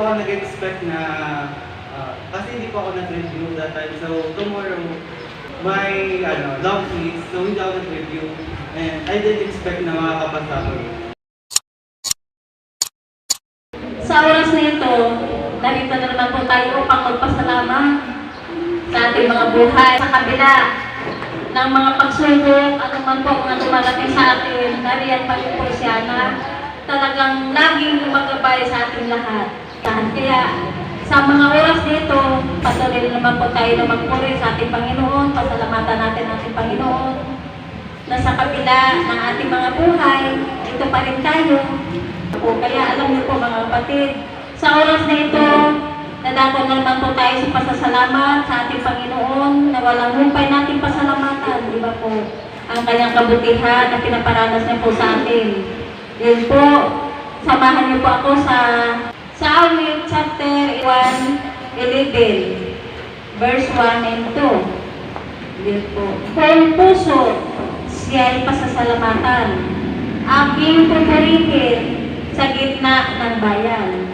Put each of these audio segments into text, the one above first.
ako nag-expect na, kasi hindi pa ako nag-review that time. So, tomorrow, may long quiz. So, hindi ako nag-review. And I didn't expect na makakapasa ako. Sa oras na ito, narito na naman po tayo upang magpasalamat sa ating mga buhay. Sa kabila ng mga pagsubok, ano man po mga dumarating sa atin, nariyan pa rin po siya na talagang laging gumagabay sa ating lahat. Kaya sa mga oras nito, patuloy naman po tayo na magpuri sa ating Panginoon, pasalamatan natin ating Panginoon, na sa kabila ng ating mga buhay, ito pa rin tayo. Kaya alam niyo po mga kapatid, sa oras na ito, nadako na naman po tayo sa pasasalamat sa ating Panginoon na walang humpay nating pasalamatan, di ba po? Ang kanyang kabutihan na pinaparanas niya po sa atin. Yun po, samahan niyo po ako sa Awit chapter 1:11, verse 1 and 2. Yun po. Buong puso, siya'y pasasalamatan. Aking pupurihin sa gitna ng bayan,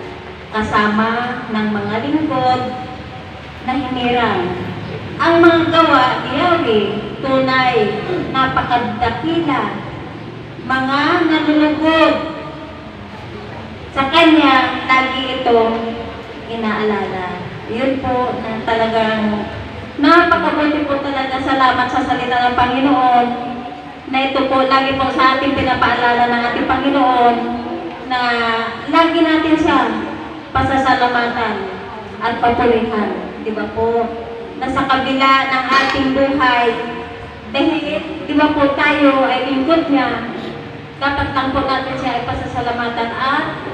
kasama ng mga lingkod na hinirang. Ang mga gawa ni Yahweh, tunay, napakadakila, mga nalulugod. Sa Kanya, lagi itong inaalala. Yun po na talagang napakabuti po talaga. Salamat sa salita ng Panginoon na ito po lagi po sa ating pinapaalala ng ating Panginoon na lagi natin siya pasasalamatan at papurihan. Di ba po? Na sa kabila ng ating buhay, dahil di ba po tayo ay lingkod niya, dapat lang po natin siya ay pasasalamatan at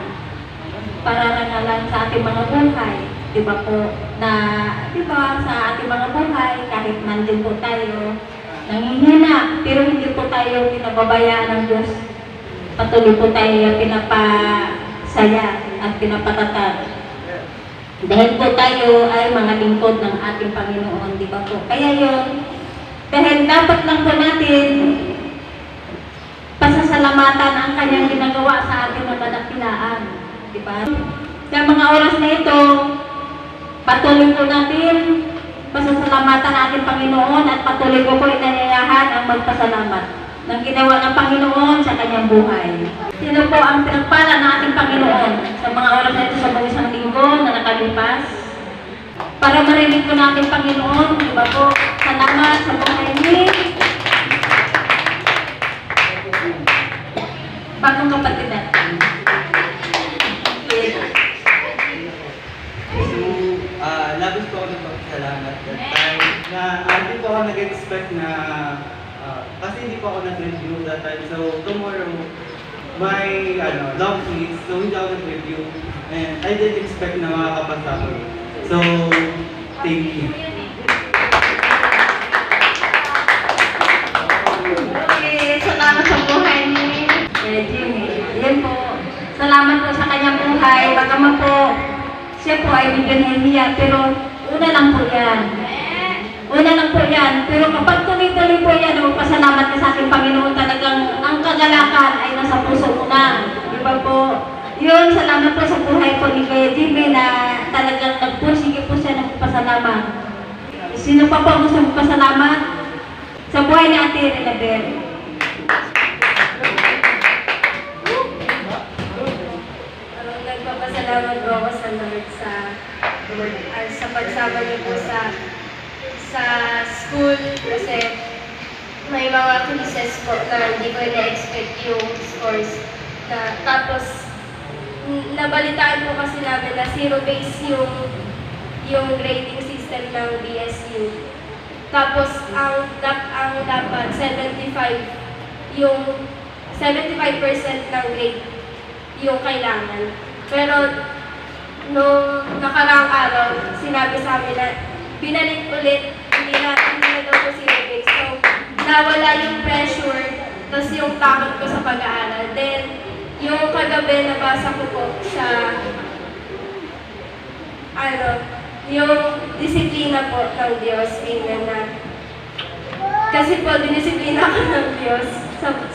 pararangalan sa ating mga buhay. Di ba po? Na, di ba, sa ating mga buhay, kahit nandun po tayo, nangihina, pero hindi po tayo pinababayaan ng Diyos. Patuloy po tayo pinapasaya at pinapatatag. Dahil po tayo ay mga lingkod ng ating Panginoon, di ba po? Kaya yun, dahil dapat lang po natin pasasalamatan ang kanyang ginagawa sa ating mga dakilaan. Diba? Sa mga oras na ito, patuloy po natin pasasalamatan ang ating Panginoon at patuloy po inanyayahan ang magpasalamat ng ginawa ng Panginoon sa kanyang buhay. Sino po ang pinagpala ng ating Panginoon sa mga oras na ito sa buong isang linggo na nakalipas? Para marinig po natin Panginoon, diba po? Salamat sa buhay ni bagong kapatid natin. Labis po ako nagpapasalamat that time na hindi po ako nag-expect na, kasi hindi po ako nag-review that time. So, tomorrow, may long quiz. So, hindi ako nag-review. And I didn't expect na makakapasa ako. So, thank you. Okay, salamat sa buhay ni Jimmy. Yan po. Salamat po sa kanyang buhay. Bagaman po, siya po ay medyo nahihiya, pero una lang po yan. Una lang po yan. Pero kapag tuloy-tuloy po yan, magpasalamat ka sa aking Panginoon, talagang ang kagalakan ay nasa puso mo na. Di ba po? Yun, salamat po sa buhay po ni Kuya Jimmy na talagang nagpursige po siya ng pasalamat. Sino pa po ang gusto magpasalamat? Sa buhay ni Ate Renabel. Nagpapasalamat po ako sa Lord sa pagsama niyo po sa school kasi may mga quizzes po na hindi ko na-expect yung scores. Tapos, nabalitaan po kasi namin na zero-base yung grading system ng BSU. Tapos, ang dapat 75% ng grade yung kailangan. Pero, nung nakaraang araw, sinabi sa amin na binalik ulit, hindi na daw po zero-base. So, nawala yung pressure, tapos yung takot ko sa pag-aaral. Then, yung kagabi nabasa ko po sa, yung disiplina po ng Diyos. Amen na. Kasi po, dinisiplina ko ng Diyos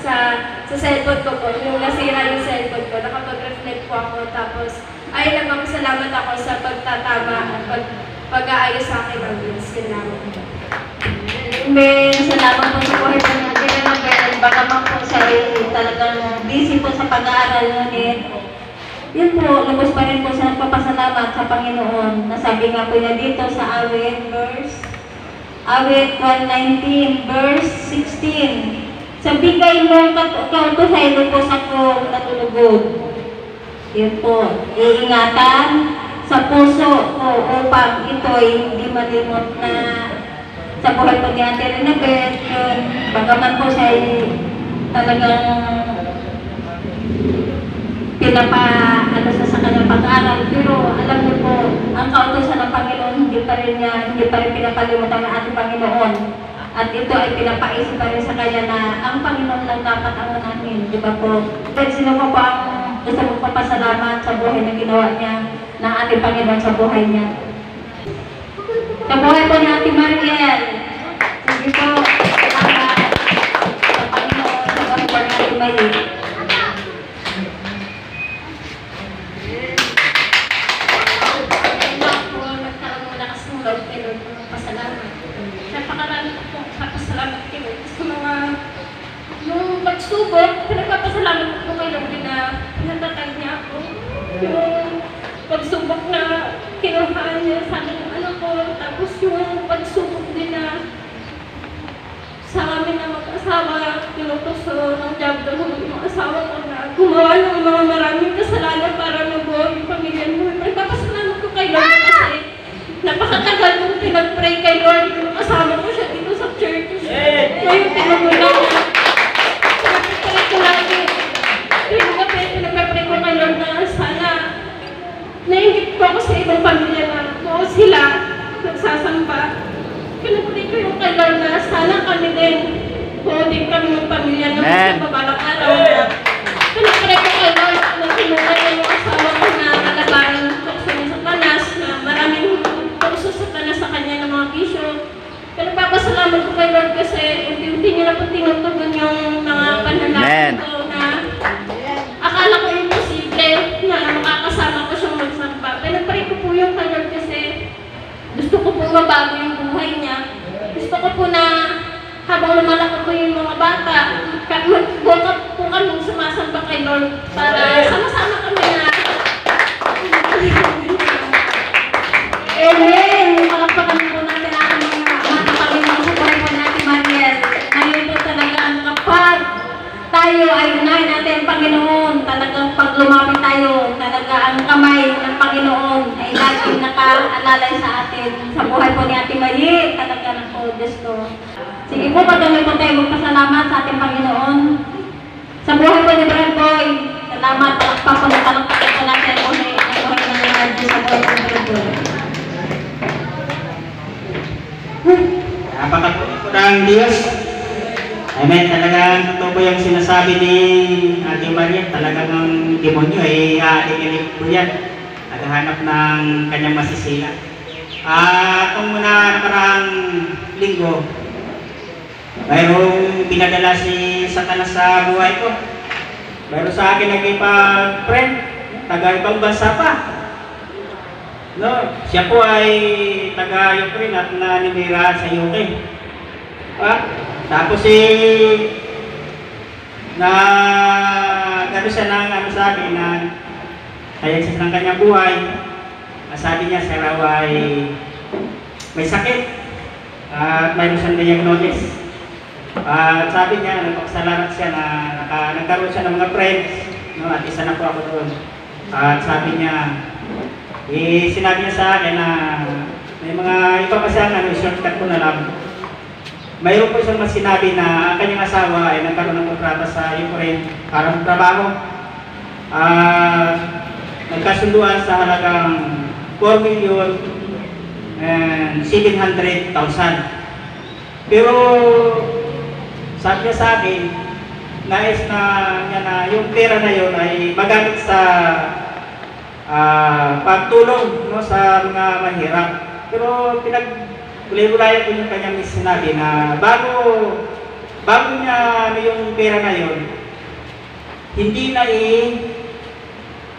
sa cellphone ko po. Yung nasira yung cellphone ko, nakapag-reflect po ako. Tapos, ay nagpapasalamat ako sa pagtatama at pag-aayos sa akin ng Diyos. Salamat. Amen. Salamat po sa buhay po natin na Bel. Baka man po siya ay talagang busy po sa pag-aaral ngunit. Yun po, lubos pa rin po sa nagpapasalamat sa Panginoon. Nasabi nga po niya dito sa Awit 119, verse 16. Sa bigay mo kautusan mo po sa kong natulugod. Yun po, iingatan sa puso ko upang ito'y hindi malimot na sa buhay po ni Ate Renabeth. Yun, bagaman po siya ay talagang ano sa kanyang pag-aaral, pero alam niyo po, ang kautusan ng Panginoon hindi pa rin pinapalimutan ng ating Panginoon. At ito ay pinapaisip pa rin sa kanya na ang Panginoon lang dapat ang unahin, di ba po? Pero sino po ang gusto mong papasalamat sa buhay na ginawa niya ng ating Panginoon sa buhay niya? Sa buhay po ni Ate Mariel, sige po, salamat sa Panginoon sa buhay po ni Ate Mariel. Yung pagsubok, pinagpapasalamat ko kay Lord na natatag niya ako. Yung pagsubok na kinuhaan niya sa akin yung ano ko, tapos yung pagsubok din na sa amin na mag-asawa, tinutuso ng job doon yung asawa ko na gumawa ng mga maraming kasalanan para mabuhay yung pamilya mo. Pinagpapasalamat ko kay Lord kasi napakatagal kong pinag-pray kay Lord yung kasama ko siya dito sa church. Ngayon pinagmula niya. Pinag-pray ko lagi. Pinag-pray ko kay Lord na sana naingit ko ako sa ibang pamilya na kung sila nagsasamba. Pinag-pray ko yung kay Lord na sana kami din din kami ng pamilya na sa babalang araw na pinag-pray ko kay Lord na tinulay na yung asawa ko na kalabaran ng tukso ng Satanas na maraming tukso sa Satanas sa kanya ng mga bisyo. Pero papasalamat ko kay Lord kasi unti-unti niya na po tinutugon yung mga panalangin ko na akala ko imposible na makakasama ko siyang magsamba. Pinag-pray ko po yung kay Lord kasi gusto ko po mabago yung buhay niya. Gusto ko po na habang lumalaki ko yung mga bata, mag-buka po kami sumasamba kay Lord para sama-sama kami na Amen! Palakpakan po natin ang mga Panginoon sa buhay po natin, Mariel. Ngayon po talaga ang kapag tayo ay unahin natin ang Panginoon, talagang pag lumapit tayo, talaga ang kamay ng Panginoon ay laging nakaalalay sa atin. Sa buhay po ni Ate Mariel, talaga ng po, Diyos ko. Sige po, patuloy po tayo magpasalamat sa ating Panginoon. Sa buhay po ni Brad Boy, salamat, palakpakan po natin po na buhay ng mga Diyos sa buhay po ni Brad Boy. Napakatuloy ng Diyos. Amen. Talagang totoo po yung sinasabi ni Ate Maria. Talagang ang demonyo ay aaling-iling po yan. Naghahanap ng kanyang masisila. Kung muna nakaraang linggo, mayroong pinadala si Satanas sa buhay ko. Mayroon sa akin nagipag-friend, taga-ibang bansa pa. No, siya po ay taga-Ukraine at nanimira sa UK. Tapos gano siya ng ano sa akin na tayagsas ng kanyang buhay. Sabi niya siya raw ay may sakit at mayroon siyang diagnosis. At sabi niya, nagpapasalamat siya na nagkaroon siya ng mga friends, no? At isa na po ako doon. At sabi niya, sinabi niya sa akin na may mga iba pa siyang shortcut ko na lang. Mayroon po siyang sinabi na ang kanyang asawa ay nagkaroon ng kontrata sa Ukraine para magtrabaho. Nagkasunduan sa halagang 4,700,000. Pero sabi niya sa akin, nais na niya na yung pera na yun ay magamit sa pagtulong, no, sa mga mahirap. Pero pinag-ulay-ulayan ko yung kanyang sinabi na bago niya yung pera na yun, hindi na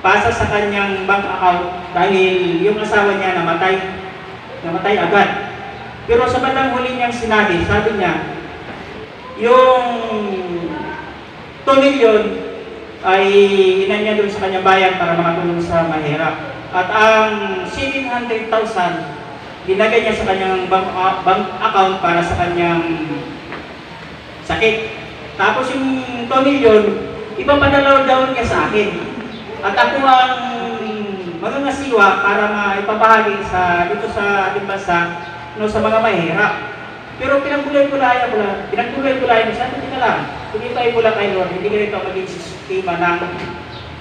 pasa sa kanyang bank account dahil yung asawa niya namatay agad. Pero sa bandang huli niyang sinabi, sabi niya, yung 2 million ay inan niya doon sa kanyang bayan para makatulong sa mahirap. At ang 700,000, dinagay niya sa kanyang bank account para sa kanyang sakit. Tapos yung 2 million, ipapadala daw niya sa akin. At ako ang magangasiwa para maipabahagi dito sa ating bansa sa mga mahirap. Pero pinagkulay-kulayan mo, sabi ko na lang, hindi tayo mula kay Lord, hindi ganito maging sistema ng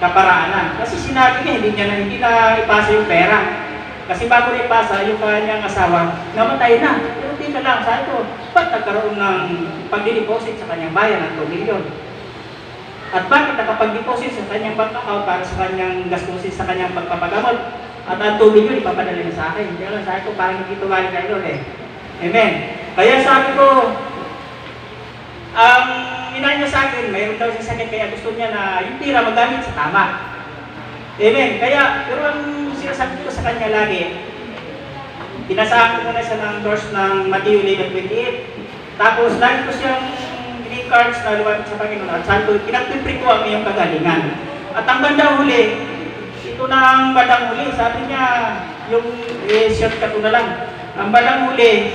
kaparaanan. Kasi sinabi niya, hindi na ipasa yung pera. Kasi bago na ipasa, yung kanyang asawa, namatay na. Pero tika lang, sabi ko, ba't nagkaroon ng pagdideposit sa kanyang bayan ng 2 million? At bakit nakapag-deposit sa kanyang bank account para sa kanyang gastusin sa kanyang pagpapagamot? At ang 2 million, ipapadala niya sa akin. Hindi lang, sabi ko, parang hindi ito galing kay Lord eh. Amen. Kaya sabi ko, ang ina niya sa akin, mayroon daw siya sakit, kaya gusto niya na yung tira magamit sa tama. Amen. Kaya, pero ang sinasabi ko sa kanya lagi, pinasahan ko muna siya ng verse ng Matthew 11:28. Tapos, lagi ko siyang cards na lumapit sa Panginoon at sabi ko, pinagpipri ko ang iyong kagalingan. At ang bandang huli, ito na ang bandang huli, sabi niya, yung shortcut ko na lang. Ang bandang huli,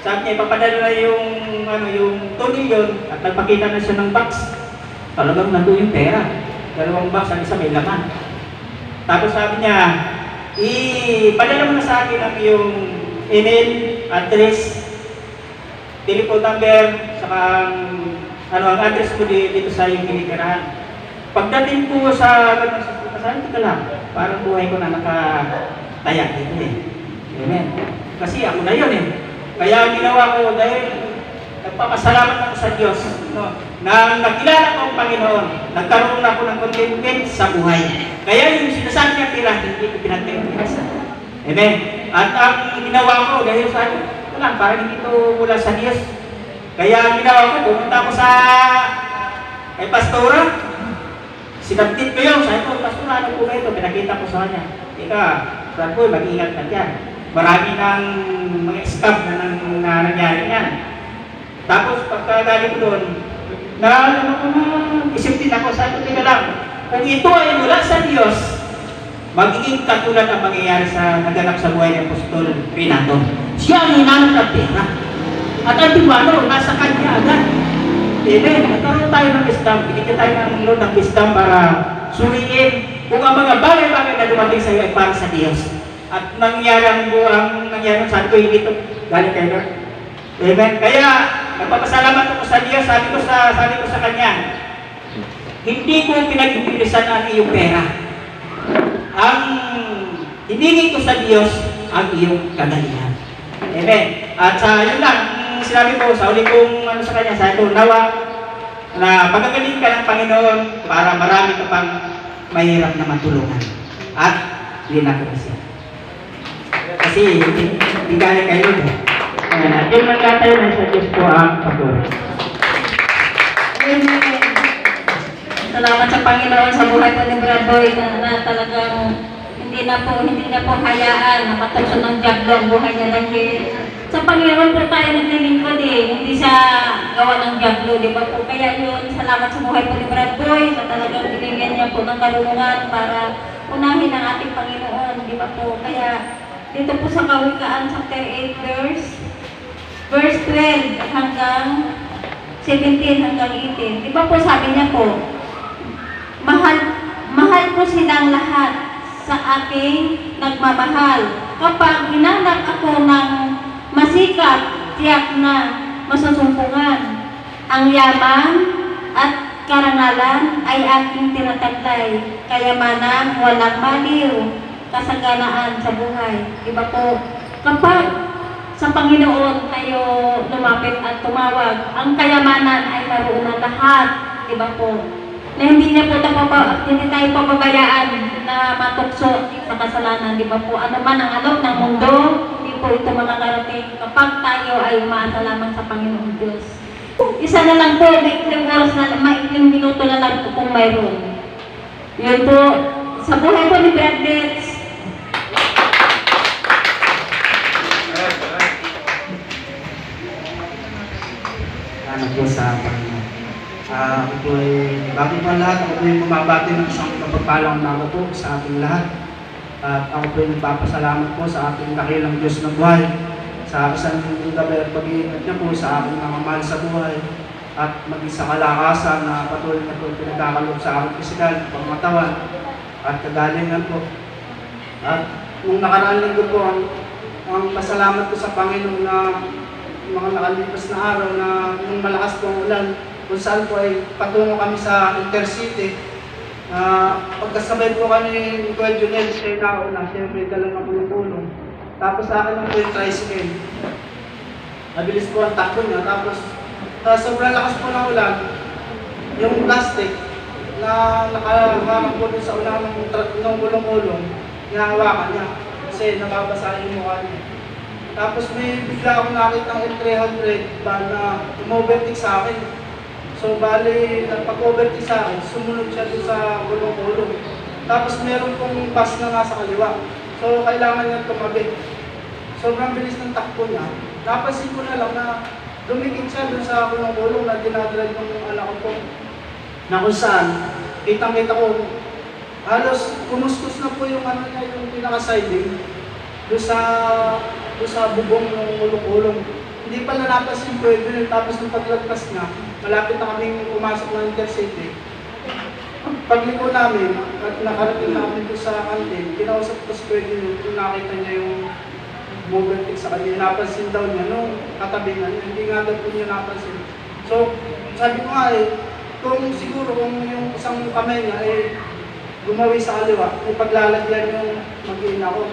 sabi niya, ipapadala na yung 2 million at nagpakita na siya ng box. Talagang nandun yung pera. 2 box, ang isa may laman. Tapos sabi niya, ipadala mo na sa akin ang iyong email, address, telephone number, saka ang address ko dito sa iyong kinikirahan. Pagdating ko sa sabi ko lang, parang buhay ko na nakatayak dito eh. Amen. Kasi ako na yun eh. Kaya ang ginawa ko dahil nagpapasalamat ako sa Diyos, na nakilala ko ang Panginoon, nagkaroon ako ng contentment sa buhay. Kaya yung sinasabi niya tira, hindi ko pinagpapasa. Amen. At ang ginawa ko dahil sa ito lang, parang hindi ito mula sa Diyos. Kaya ang ginawa ko, pumunta ako sa kay Pastora, sinabtit ko yun, sabi ko, Pastora, ano po ba ito? Pinakita ko sa kanya. Ika, sabi ko, mag-ingat ka dyan. Marami ng mga scam na nangyari yan. Tapos pagkagaling ko doon, isip din ako, sabi ko, tika lang, kung ito ay mula sa Diyos, magiging katulad ang mangyayari sa naganap sa buhay ng Apostol Renato. Siya ang hinanap ng pera. At ang timano, nasa kanya agad. Amen. Nagkaroon tayo ng wisdom. Binigyan tayo ng Lord ng wisdom para suriin kung ang mga bagay-bagay na dumating sa iyo ay para sa Diyos. At nangyari sabi ko, hindi ito galing kay Lord. Amen. Kaya, nagpapasalamat ako sa Diyos. Sabi ko sa kanya, hindi ko pinagpipilisan ang iyong pera. Ang hiningi ko sa Diyos ang iyong kagalingan. Amen. At yun lang, sinabi ko sa uli kong sa kanya, sabi ko, nawa na pagkagaling ka ng Panginoon para marami ka pang mahirap na matulungan. At linak ko siya. Kasi hindi galing kayo. At yun lang tayo na sa Diyos po ang pagod. Amen. Salamat sa Panginoon sa buhay po ni Bradoy na talagang hindi na po hayaan na matukso ng diablo ang buhay niya dahil sa Panginoon po tayo naglilingkod eh, hindi siya gawa ng diablo, di ba po? Kaya yun, salamat sa buhay po ni Bradoy na talagang binigyan niya po ng karunungan para unahin ang ating Panginoon, di ba po? Kaya dito po sa Kawikaan chapter 8 verse 12 hanggang 17 hanggang 18. Di ba po sabi niya po, mahal ko silang lahat sa aking nagmamahal. Kapag hinanap ako ng masikat, tiyak na masusumpungan. Ang yaman at karangalan ay aking tinataglay. Kayamanan, walang maliw, kasaganaan sa buhay. Diba po? Kapag sa Panginoon tayo lumapit at tumawag, ang kayamanan ay naroon na lahat. Diba po? Na hindi tayo pababayaan na matukso sa kasalanan, di ba po? Ano man ang alok ng mundo, hindi po ito makakarating kapag tayo ay umaasa lamang sa Panginoong Diyos. Isa na lang po, maikling oras na, maikling minuto na lang po kung mayroon. Yun po, sa buhay po ni Bradlets, Ano po sa Panginoon. Ako po ay, bago po ang lahat, ako po ay bumabati ng isang kapagpalang nago po sa ating lahat. At ako po ay nagpapasalamat po sa ating dakilang Diyos ng buhay, sa isang gabi at pag-iingat niya po sa aking mga mahal sa buhay, at maging sa kalakasan na patuloy na po pinagkakalob sa aking pisikal, pangmatawan, at kagalingan po. At nung nakaraan linggo po, ang pasalamat ko sa Panginoon na mga nakalipas na araw na nung malakas po ang ulan, kung saan po ay patungo kami sa Intercity. Pagkasabay po kami ni Kuya Junel, siya yung nauna, siyempre dala ng tulong. Tapos sa akin lang po yung tricycle. Mabilis po ang takbo niya. Tapos sobrang lakas po ng ulan, yung plastic na nakaharap po dun sa ulan ng gulong-gulong, hinahawakan niya kasi nababasa yung mukha niya. Tapos may bigla akong nakita ng L300 ba na umovertake sa akin. So bali, nagpag-overtake sa akin, sumunod siya dun sa gulong-gulong. Tapos meron pong bus na nasa kaliwa. So kailangan niya tumabi. Sobrang bilis ng takbo niya. Napansin ko na lang na dumikit siya dun sa gulong-gulong na dinadrive ng anak ko po. Na kung saan, kitang-kita ko, halos kumuskus na po yung ano niya, yung pinaka-siding. Doon sa bubong ng ulong-ulong. Hindi pala napasin ko yun, tapos nung paglagpas niya, malapit na kaming pumasok ng Intercity. Pagliko namin, at nakarating namin doon sa kantin, kinausap ko si Kuya Junel kung nakita niya yung overtake sa kanya. Napansin daw niya nung katabi niya, hindi nga daw po niya napansin. So, sabi ko nga kung siguro kung yung isang kamay niya gumawi sa kaliwa, may paglalagyan yung mag-iina ko.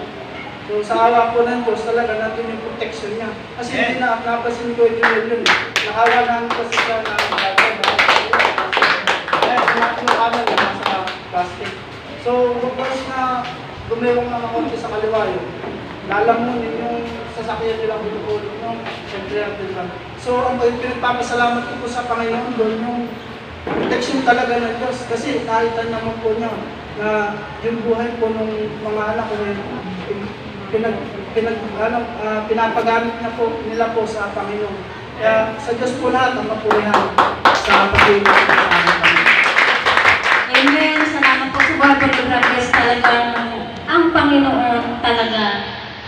So sa awa po ng Diyos, talaga natin yung protection niya. Kasi hindi na napasin ko yun. Nakawa namin kasi siya na natin yung nasa plastic. So once na gumewang mga konti sa kaliwa yun, lalamunin yung sasakyan nilang binulong yung So ang pinagpapasalamat ko po sa Panginoon doon, yung protection talaga ng Diyos. Kasi nakita naman po niya na yung buhay po ng mga anak ko pinapagamit na po nila po sa Panginoon. Kaya sa Diyos po lahat ang mapurihan sa pag-ibig sa Panginoon. Amen. Salamat po sa buhay po ni Bradlets. Talagang ang Panginoon talaga,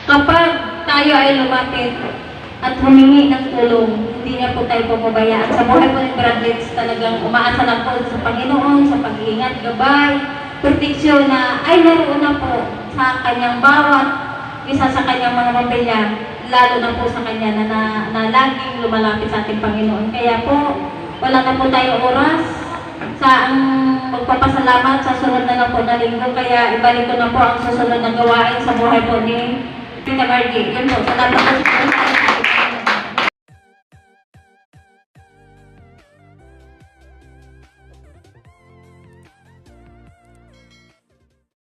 kapag tayo ay lumapit at humingi ng tulong, hindi niya po tayo pumabayaan. Sa buhay po ni Bradlets, talagang umaasa lang po sa Panginoon, sa pag-iingat, gabay, proteksyon na ay naroon na po sa kanyang bawat isa sa kanyang mga pamilya, lalo na po sa kanya na laging lumalapit sa ating Panginoon. Kaya po, wala na po tayong oras sa ang magpapasalamat sa sunod na lang po na linggo. Kaya ibalik ko na po ang susunod na gawain sa buhay po ni Tita Margie. Yun po, salamat po sa